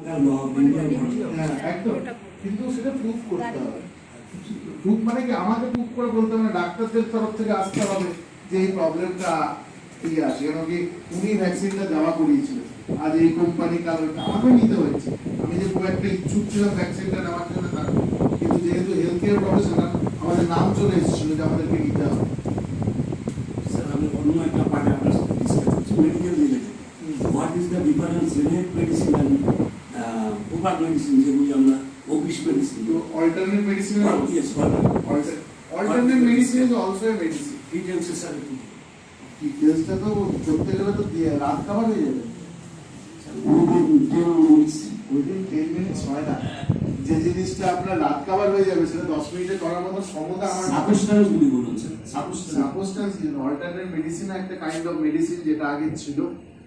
হ্যাঁ একদম, কিন্তু সেটা প্রুফ করতে হবে। প্রুফ মানে কি আমাকে প্রুফ করে বলতে হবে না, ডাক্তারদের তরফ থেকে আসতে হবে যে এই প্রবলেমটা কি আছে, কেন কি উনি ভ্যাকসিনটা জমা করিয়েছিলেন, আজ এই কোম্পানি কারণে আমাকেও নিতে হয়েছে। আমি যে খুব একটা ইচ্ছুক ছিলাম ভ্যাকসিনটা নেওয়ার জন্য তা, কিন্তু যেহেতু হেলথ কেয়ার প্রফেশনাল আমাদের নাম চলে এসেছিল যে আমাদেরকে নিতে হবে। স্যার আমি অন্য একটা পার্টে আপনার সাথে ডিসকাস করছি medical related. What is the difference relate medicine and proper medicine, যেগুলি আমরা অফিস মেডিসিন? তো alternate medicine, yes, alternate medicine is also a medicine. Details sir একটু ডিটেলসটা তো করতে গেলে তো রাত খাবার হয়ে যাবে, উইদিন 10 মিনিটস হয় না। যে জিনিসটা আপনার রাত খাবার হয়ে যাবে সেটা 10 মিনিটে করার মতো ক্ষমতা আমার। সাবস্টেন্সগুলি বলুন স্যার। সাবস্টেন্স অল্টারনেট মেডিসিন একটা কাইন্ড অফ মেডিসিন যেটা আগে ছিল,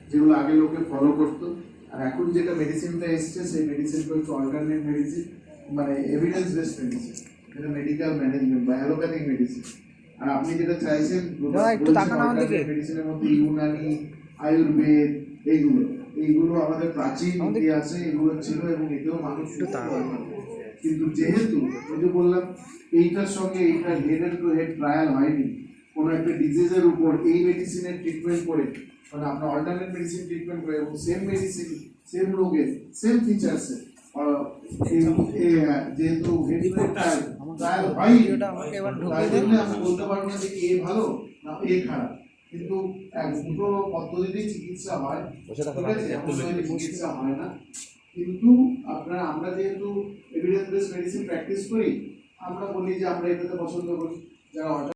যেগুলো আগে লোকে ফলো করতো, আর এখন যেটা মেডিসিনটা এসছে সেই মেডিসিনটা হচ্ছে অল্টারনেট মেডিসিন, মানে এভিডেন্স বেসড মেডিসিন, যেটা মেডিকেল ম্যানেজমেন্ট বা অ্যালোপ্যাথিক মেডিসিন। আর আপনি যেটা চাইছেন মেডিসিনের মধ্যে ইউনানি, আয়ুর্বেদ, এইগুলো আমাদের প্রাচীন ইতিহাসে এগুলো ছিল এবং এতেও মানুষ সুস্থ হয়। কিন্তু যেহেতু ওই যে বললাম এইটার সঙ্গে এইটার হেড টু হেড ট্রায়াল হয়নি, কোনো একটা ডিজিজের উপর এই মেডিসিনের ট্রিটমেন্ট করে, মানে আপনার অল্টারনেট মেডিসিন ট্রিটমেন্ট করে এবং সেম মেডিসিন সেম রোগের সেম ফিচার্সে যেহেতু হেড টু হেড ট্রায়াল হয়নি, তাই জন্য আমি বলতে পারবো না যে এ ভালো না এ খারাপ। কিন্তু দুটো পদ্ধতিতেই চিকিৎসা হয়, ঠিক আছে, চিকিৎসা হয় না। কিন্তু আমরা যেহেতু এভিডেন্স বেসড মেডিসিন প্র্যাকটিস করি, আমরা বলি যে আমরা এটাতে পছন্দ করি, যারা